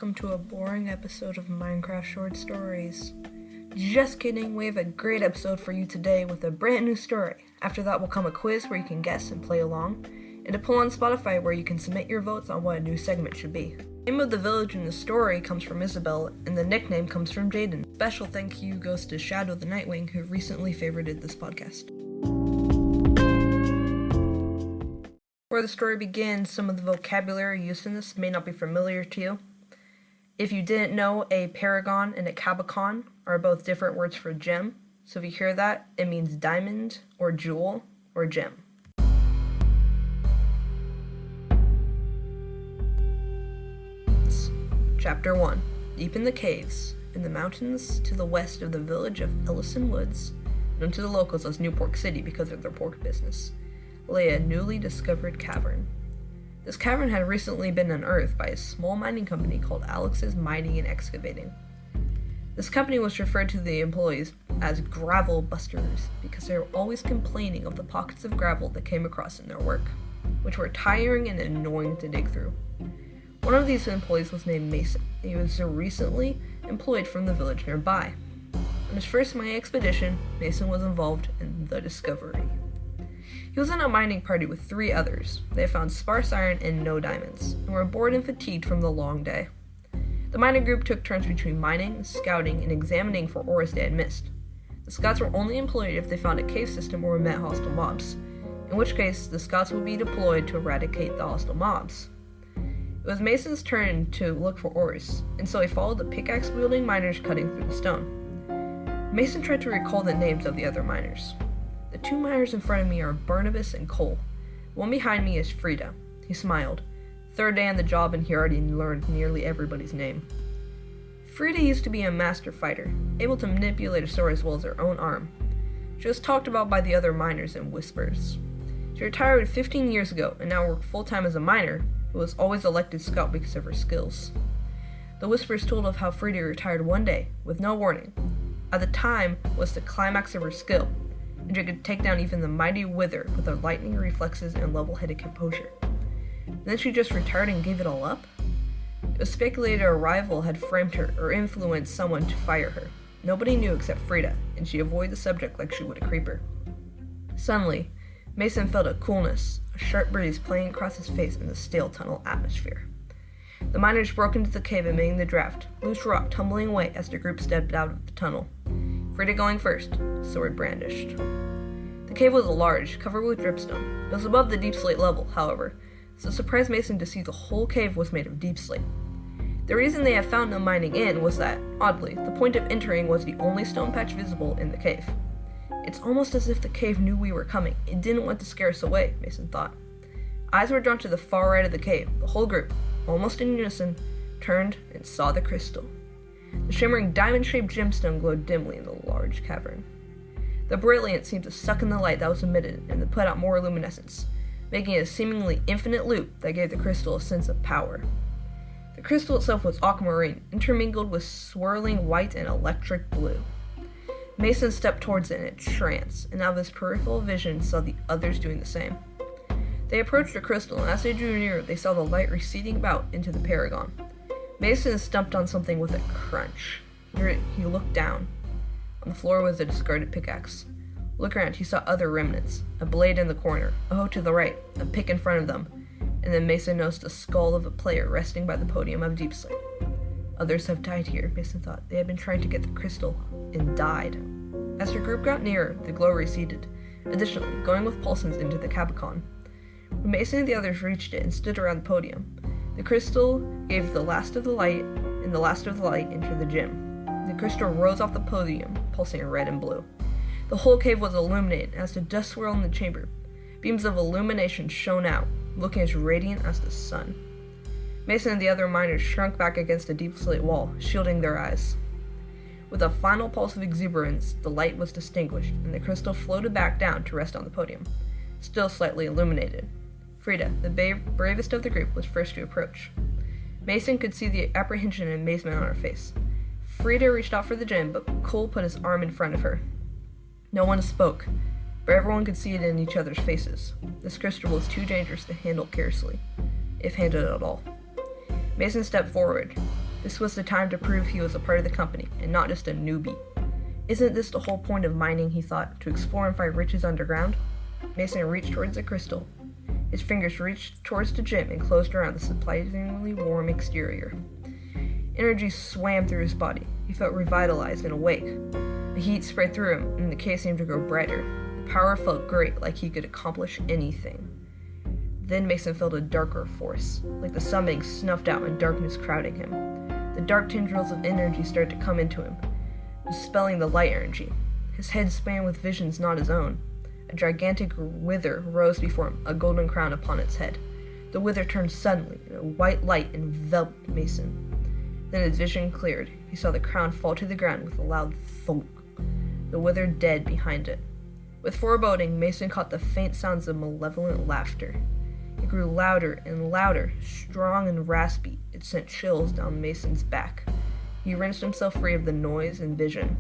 welcome to a boring episode of Minecraft Short Stories. Just kidding, we have a great episode for you today with a brand new story. After that will come a quiz where you can guess and play along, and a poll on Spotify where you can submit your votes on what a new segment should be. The name of the village in the story comes from Isabel, and the nickname comes from Jaden. Special thank you goes to Shoutout the Nightwing, who recently favorited this podcast. Where the story begins, some of the vocabulary used in this may not be familiar to you. If you didn't know, a paragon and a cabochon are both different words for gem. So if you hear that, it means diamond or jewel or gem. Chapter 1. Deep in the caves, in the mountains to the west of the village of Ellison Woods, known to the locals as New Pork City because of their pork business, lay a newly discovered cavern. This cavern had recently been unearthed by a small mining company called Alex's Mining and Excavating. This company was referred to the employees as gravel busters because they were always complaining of the pockets of gravel they came across in their work, which were tiring and annoying to dig through. One of these employees was named Mason. He was recently employed from the village nearby. On his first mining expedition, Mason was involved in the discovery. He was in a mining party with 3 others. They found sparse iron and no diamonds, and were bored and fatigued from the long day. The mining group took turns between mining, scouting, and examining for ores they had missed. The scouts were only employed if they found a cave system or met hostile mobs, in which case the scouts would be deployed to eradicate the hostile mobs. It was Mason's turn to look for ores, and so he followed the pickaxe-wielding miners cutting through the stone. Mason tried to recall the names of the other miners. The 2 miners in front of me are Barnabas and Cole. The one behind me is Frida. He smiled. 3rd day on the job and he already learned nearly everybody's name. Frida used to be a master fighter, able to manipulate a sword as well as her own arm. She was talked about by the other miners in whispers. She retired 15 years ago and now worked full-time as a miner, who was always elected scout because of her skills. The whispers told of how Frida retired one day, with no warning. At the time was the climax of her skill, and she could take down even the mighty Wither with her lightning reflexes and level-headed composure. Then she just retired and gave it all up? It was speculated a rival had framed her or influenced someone to fire her. Nobody knew except Frida, and she avoided the subject like she would a creeper. Suddenly, Mason felt a coolness, a sharp breeze playing across his face in the stale tunnel atmosphere. The miners broke into the cave and made the draft, loose rock tumbling away as the group stepped out of the tunnel. Frida going first, sword brandished. The cave was large, covered with dripstone. It was above the deep slate level, however, so it surprised Mason to see the whole cave was made of deep slate. The reason they had found no mining in was that, oddly, the point of entering was the only stone patch visible in the cave. It's almost as if the cave knew we were coming. It didn't want to scare us away, Mason thought. Eyes were drawn to the far right of the cave. The whole group, almost in unison, turned and saw the crystal. The shimmering diamond-shaped gemstone glowed dimly in the large cavern. The brilliance seemed to suck in the light that was emitted and to put out more luminescence, making it a seemingly infinite loop that gave the crystal a sense of power. The crystal itself was aquamarine, intermingled with swirling white and electric blue. Mason stepped towards it in a trance, and out of his peripheral vision saw the others doing the same. They approached the crystal, and as they drew near, they saw the light receding about into the paragon. Mason stumped on something with a crunch. He looked down. On the floor was a discarded pickaxe. Looking around, he saw other remnants. A blade in the corner, a hoe to the right, a pick in front of them, and then Mason noticed the skull of a player resting by the podium of Deep Slate. Others have died here, Mason thought. They had been trying to get the crystal, and died. As the group got nearer, the glow receded, additionally, going with Paulson's into the cabochon. When Mason and the others reached it and stood around the podium, the crystal gave the last of the light, and the last of the light entered the gym. The crystal rose off the podium, pulsing red and blue. The whole cave was illuminated as the dust swirled in the chamber. Beams of illumination shone out, looking as radiant as the sun. Mason and the other miners shrunk back against the deep slate wall, shielding their eyes. With a final pulse of exuberance, the light was extinguished, and the crystal floated back down to rest on the podium, still slightly illuminated. Frida, the bravest of the group, was first to approach. Mason could see the apprehension and amazement on her face. Frida reached out for the gem, but Cole put his arm in front of her. No one spoke, but everyone could see it in each other's faces. This crystal was too dangerous to handle carelessly, if handled at all. Mason stepped forward. This was the time to prove he was a part of the company, and not just a newbie. Isn't this the whole point of mining, he thought, to explore and find riches underground? Mason reached towards the crystal. His fingers reached towards the gem and closed around the surprisingly warm exterior. Energy swam through his body. He felt revitalized and awake. The heat spread through him, and the cave seemed to grow brighter. The power felt great, like he could accomplish anything. Then Mason felt a darker force, like the sun being snuffed out and darkness crowding him. The dark tendrils of energy started to come into him, dispelling the light energy. His head span with visions not his own. A gigantic wither rose before him, a golden crown upon its head. The wither turned suddenly, and a white light enveloped Mason. Then his vision cleared. He saw the crown fall to the ground with a loud thunk, the wither dead behind it. With foreboding, Mason caught the faint sounds of malevolent laughter. It grew louder and louder, strong and raspy. It sent chills down Mason's back. He wrenched himself free of the noise and vision.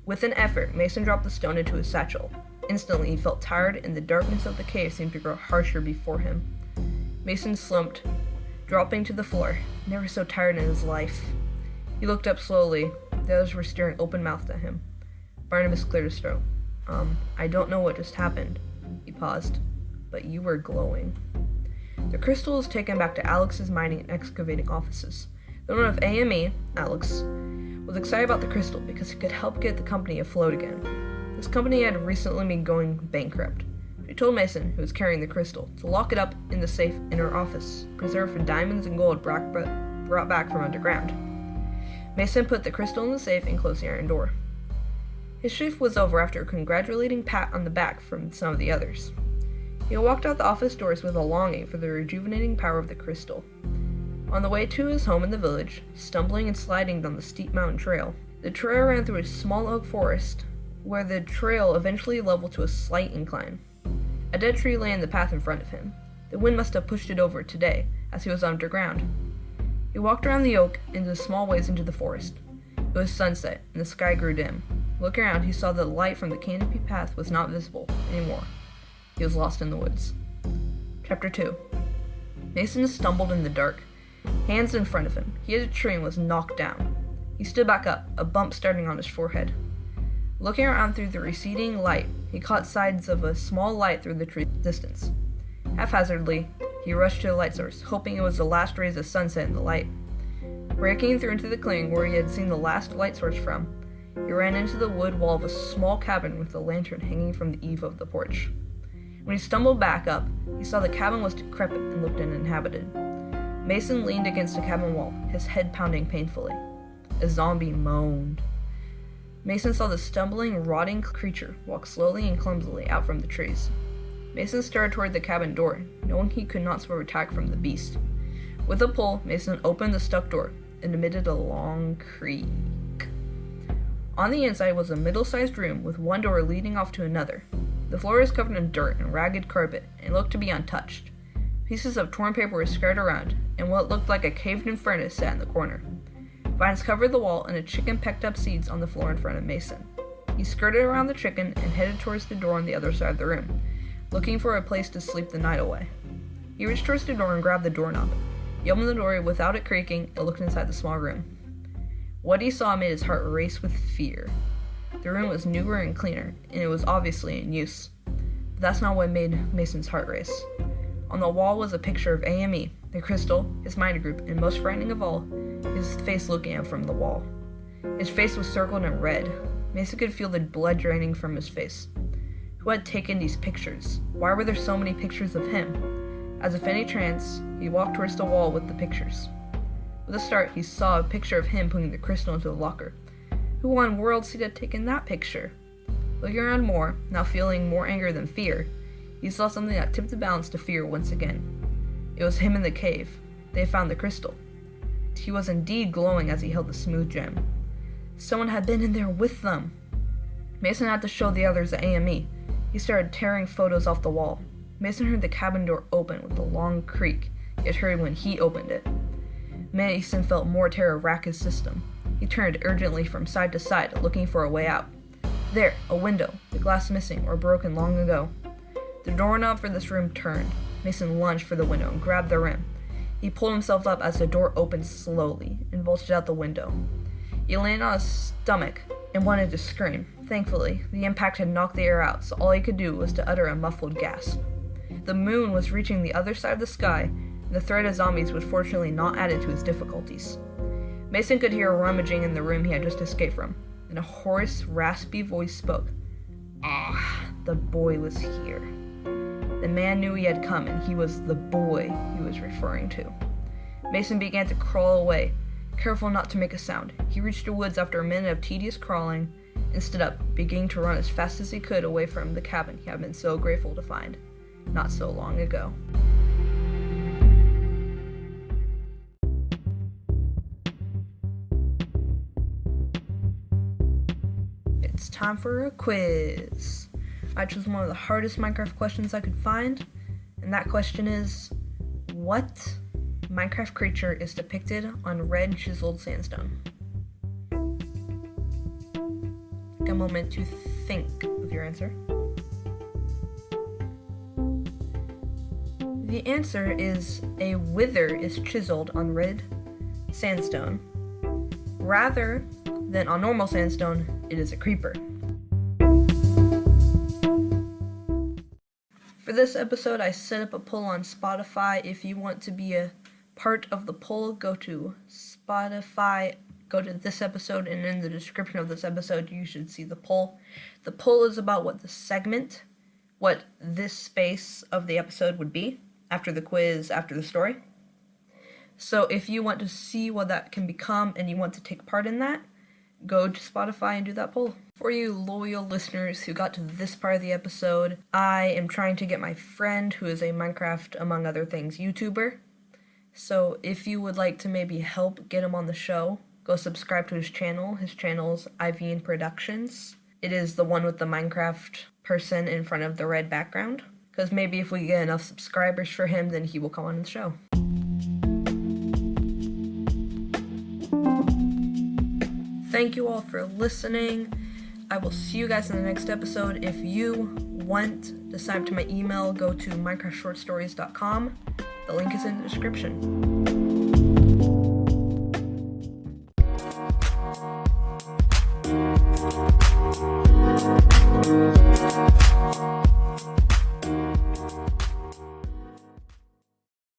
With an effort, Mason dropped the stone into his satchel. Instantly, he felt tired, and the darkness of the cave seemed to grow harsher before him. Mason slumped, dropping to the floor, never so tired in his life. He looked up slowly. The others were staring open-mouthed at him. Barnabas cleared his throat. I don't know what just happened. He paused. But you were glowing. The crystal was taken back to Alex's mining and excavating offices. The owner of AME, Alex, was excited about the crystal because it could help get the company afloat again. This company had recently been going bankrupt. She told Mason, who was carrying the crystal, to lock it up in the safe in her office, preserved for diamonds and gold brought back from underground. Mason put the crystal in the safe and closed the iron door. His shift was over after a congratulating pat on the back from some of the others. He walked out the office doors with a longing for the rejuvenating power of the crystal. On the way to his home in the village, stumbling and sliding down the steep mountain trail, the trail ran through a small oak forest, where the trail eventually leveled to a slight incline. A dead tree lay in the path in front of him. The wind must have pushed it over today, as he was underground. He walked around the oak into small ways into the forest. It was sunset, and the sky grew dim. Looking around, he saw that the light from the canopy path was not visible anymore. He was lost in the woods. Chapter 2. Mason stumbled in the dark, hands in front of him. He hit a tree and was knocked down. He stood back up, a bump starting on his forehead. Looking around through the receding light, he caught sights of a small light through the tree's distance. Haphazardly, he rushed to the light source, hoping it was the last rays of sunset in the light. Breaking through into the clearing where he had seen the last light source from, he ran into the wood wall of a small cabin with a lantern hanging from the eave of the porch. When he stumbled back up, he saw the cabin was decrepit and looked uninhabited. Mason leaned against the cabin wall, his head pounding painfully. A zombie moaned. Mason saw the stumbling, rotting creature walk slowly and clumsily out from the trees. Mason started toward the cabin door, knowing he could not swerve attack from the beast. With a pull, Mason opened the stuck door and emitted a long creak. On the inside was a middle-sized room with one door leading off to another. The floor was covered in dirt and ragged carpet and looked to be untouched. Pieces of torn paper were scattered around, and what looked like a caved-in furnace sat in the corner. Vines covered the wall, and a chicken pecked up seeds on the floor in front of Mason. He skirted around the chicken and headed towards the door on the other side of the room, looking for a place to sleep the night away. He reached towards the door and grabbed the doorknob. He opened the door without it creaking and looked inside the small room. What he saw made his heart race with fear. The room was newer and cleaner, and it was obviously in use. But that's not what made Mason's heart race. On the wall was a picture of AME, the crystal, his mind group, and most frightening of all, his face looking out from the wall. His face was circled in red. Mason could feel the blood draining from his face. Who had taken these pictures? Why were there so many pictures of him? As if any trance, he walked towards the wall with the pictures. With a start, he saw a picture of him putting the crystal into the locker. Who on worlds had taken that picture? Looking around more, now feeling more anger than fear, he saw something that tipped the balance to fear once again. It was him in the cave. They had found the crystal. He was indeed glowing as he held the smooth gem. Someone had been in there with them. Mason had to show the others the AME. He started tearing photos off the wall. Mason heard the cabin door open with a long creak he had heard when he opened it. Mason felt more terror rack his system. He turned urgently from side to side, looking for a way out. There, a window, the glass missing or broken long ago. The doorknob for this room turned. Mason lunged for the window and grabbed the rim. He pulled himself up as the door opened slowly and vaulted out the window. He landed on his stomach and wanted to scream. Thankfully, the impact had knocked the air out, so all he could do was to utter a muffled gasp. The moon was reaching the other side of the sky, and the threat of zombies was fortunately not added to his difficulties. Mason could hear rummaging in the room he had just escaped from, and a hoarse, raspy voice spoke. The boy was here. The man knew he had come, and he was the boy he was referring to. Mason began to crawl away, careful not to make a sound. He reached the woods after a minute of tedious crawling, and stood up, beginning to run as fast as he could away from the cabin he had been so grateful to find, not so long ago. It's time for a quiz. I chose one of the hardest Minecraft questions I could find, and that question is, what Minecraft creature is depicted on red chiseled sandstone? Take a moment to think of your answer. The answer is a wither is chiseled on red sandstone. Rather than on normal sandstone, it is a creeper. For this episode, I set up a poll on Spotify. If you want to be a part of the poll, go to Spotify, go to this episode, and in the description of this episode, you should see the poll. The poll is about what this space of the episode would be after the quiz, after the story. So if you want to see what that can become and you want to take part in that, go to Spotify and do that poll. For you loyal listeners who got to this part of the episode, I am trying to get my friend, who is a Minecraft, among other things, YouTuber. So if you would like to maybe help get him on the show, go subscribe to his channel. His channel's IVN Productions. It is the one with the Minecraft person in front of the red background. Because maybe if we get enough subscribers for him, then he will come on the show. Thank you all for listening. I will see you guys in the next episode. If you want to sign up to my email, go to minecraftshortstories.com. The link is in the description.